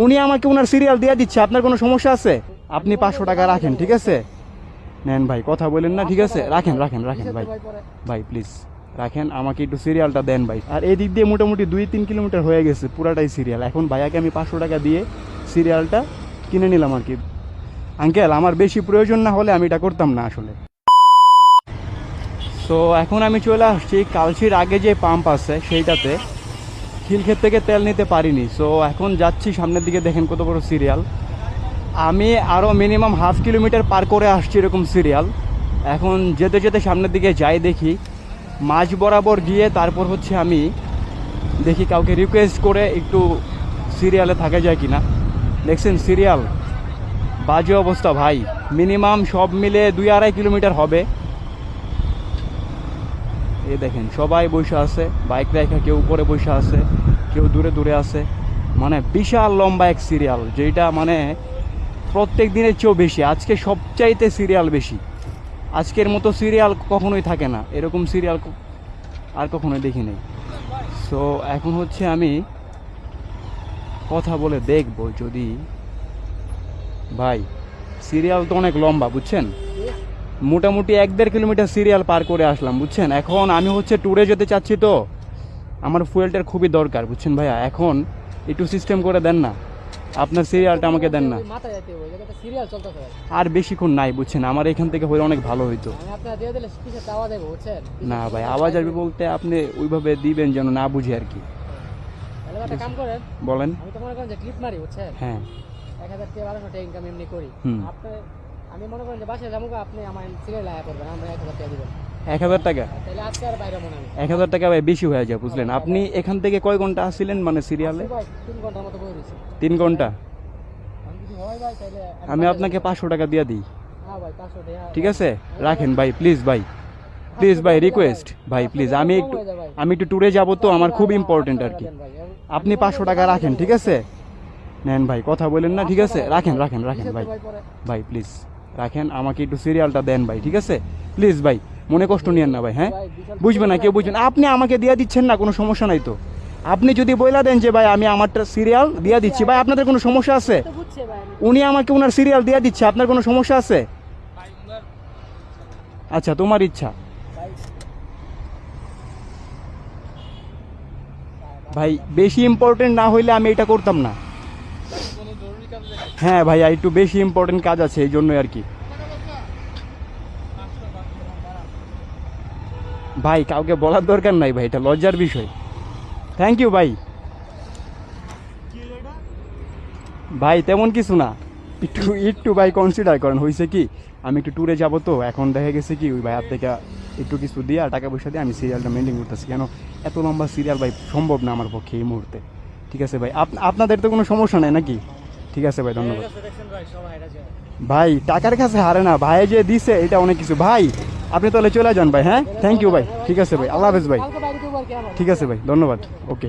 উনি আমাকে ওনার সিরিয়াল দিয়ে দিচ্ছে, আপনার কোনো সমস্যা আছে? আপনি 500 টাকা রাখেন, ঠিক আছে? নেন ভাই, কথা বলেন না, ঠিক আছে? রাখেন রাখেন রাখেন ভাই, ভাই প্লিজ রাখেন, আমাকে একটু সিরিয়ালটা দেন ভাই। আর এই দিক দিয়ে মোটামুটি 2-3 কিলোমিটার হয়ে গেছে পুরাটাই সিরিয়াল। এখন ভাইয়াকে আমি 500 টাকা দিয়ে সিরিয়ালটা কিনে নিলাম আর কি। আঙ্কেল, আমার বেশি প্রয়োজন না হলে আমি এটা করতাম না আসলে। তো এখন আমি চলে আসছি কালচির আগে যে পাম্প আছে সেইটাতে। খিলক্ষেত থেকে তেল নিতে পারিনি, সো এখন যাচ্ছি সামনের দিকে। দেখেন কত বড় সিরিয়াল। আমি আরও মিনিমাম 1/2 কিলোমিটার পার করে আসছি এরকম সিরিয়াল। এখন যেতে যেতে সামনের দিকে যাই, দেখি মাঝ বরাবর গিয়ে তারপর হচ্ছে আমি দেখি কাউকে রিকোয়েস্ট করে একটু সিরিয়ালে থাকা যায় কিনা। দেখছেন সিরিয়াল, বাজে অবস্থা ভাই। মিনিমাম সব মিলে 2-2.5 কিলোমিটার হবে। এই দেখেন সবাই বসে আছে, বাইক রেখা কেউ উপরে বসে আছে, কেউ দূরে দূরে আছে। মানে বিশাল লম্বা এক সিরিয়াল, যেটা মানে প্রত্যেক দিনের চেয়েও বেশি। আজকে সবচাইতে সিরিয়াল বেশি। আজকের মতো সিরিয়াল কখনোই থাকে না, এরকম সিরিয়াল আর কখনোই দেখি নাই। সো এখন হচ্ছে আমি কথা বলে দেখবো যদি, ভাই সিরিয়াল তো অনেক লম্বা বুঝছেন, মোটামুটি 1-1.5 কিলোমিটার সিরিয়াল পার করে আসলাম বুঝছেন। এখন আমি হচ্ছে ট্যুরে যেতে চাচ্ছি, তো আমার ফুয়েলটার খুবই দরকার বুঝছেন ভাইয়া। এখন একটু সিস্টেম করে দেন না, আপনার সিরিয়ালটা আমাকে দেন না। আর বেশিক্ষণ নাই বুঝছেন, আমার এখান থেকে হলে অনেক ভালো হইতো। না ভাই, আওয়াজ আসবে বলতে আপনি ওইভাবে দিবেন যেন না বুঝি আর কি। বলেন। হ্যাঁ, 1000 টাকা। 1000 টাকা ভাই বেশি হয়ে যায় বুঝলেন। আপনি এখান থেকে কয় ঘন্টা আসছিলেন মানে সিরিয়ালে? 3 ঘন্টা। আমি আপনাকে 500 টাকা দিয়ে দিই, ঠিক আছে? রাখেন ভাই, প্লিজ ভাই, প্লিজ ভাই, রিকোয়েস্ট ভাই প্লিজ। আমি একটু ট্যুরে যাবো, তো আমার খুব ইম্পর্টেন্ট আর কি। আপনি 500 টাকা রাখেন, ঠিক আছে? নেন ভাই, কথা বলেন না, ঠিক আছে? রাখেন রাখেন রাখেন ভাই, ভাই প্লিজ রাখেন, আমাকে একটু সিরিয়ালটা দেন ভাই, ঠিক আছে? প্লিজ ভাই, মনে কষ্ট নিয়েন না ভাই। হ্যাঁ, বুঝবেন না, কেউ বুঝবেন। আপনি আমাকে দিয়ে দিচ্ছেন না, কোনো সমস্যা নাই তো। আপনি যদি বইলা দেন যে ভাই আমি আমারটা সিরিয়াল দিয়ে দিচ্ছি, ভাই আপনাদের কোনো সমস্যা আছে? উনি আমাকে ওনার সিরিয়াল দিয়ে দিচ্ছে, আপনার কোনো সমস্যা আছে? আচ্ছা, তোমার ইচ্ছা ভাই। বেশি ইম্পর্টেন্ট না হইলে আমি এটা করতাম না। হ্যাঁ ভাইয়া, একটু বেশি ইম্পর্টেন্ট কাজ আছে, এই জন্যই আর কি। ভাই কাউকে বলার দরকার নাই ভাই, এটা লজ্জার বিষয়। থ্যাংক ইউ ভাই। ভাই তেমন কিছু না, একটু একটু ভাই কনসিডার করেন। হয়েছে কি, আমি একটু ট্যুরে যাবো, তো এখন দেখা গেছে কি ওই ভাইয়ার থেকে একটু কিছু দিয়ে টাকা পয়সা দিয়ে আমি সিরিয়ালটা মেনটেন করতেছি। কেন এত লম্বা সিরিয়াল ভাই সম্ভব না আমার পক্ষে এই মুহূর্তে। ঠিক আছে ভাই, আপনাদের তো কোনো সমস্যা নেই নাকি? ঠিক আছে ভাই, ধন্যবাদ ভাই। টাকার কাছে হারে না ভাই, যে দিছে এটা অনেক কিছু ভাই। আপনি তাহলে চলে যান ভাই। হ্যাঁ, থ্যাংক ইউ ভাই, ঠিক আছে ভাই, আল্লাহ হাফেজ ভাই। ঠিক আছে ভাই, ধন্যবাদ, ওকে।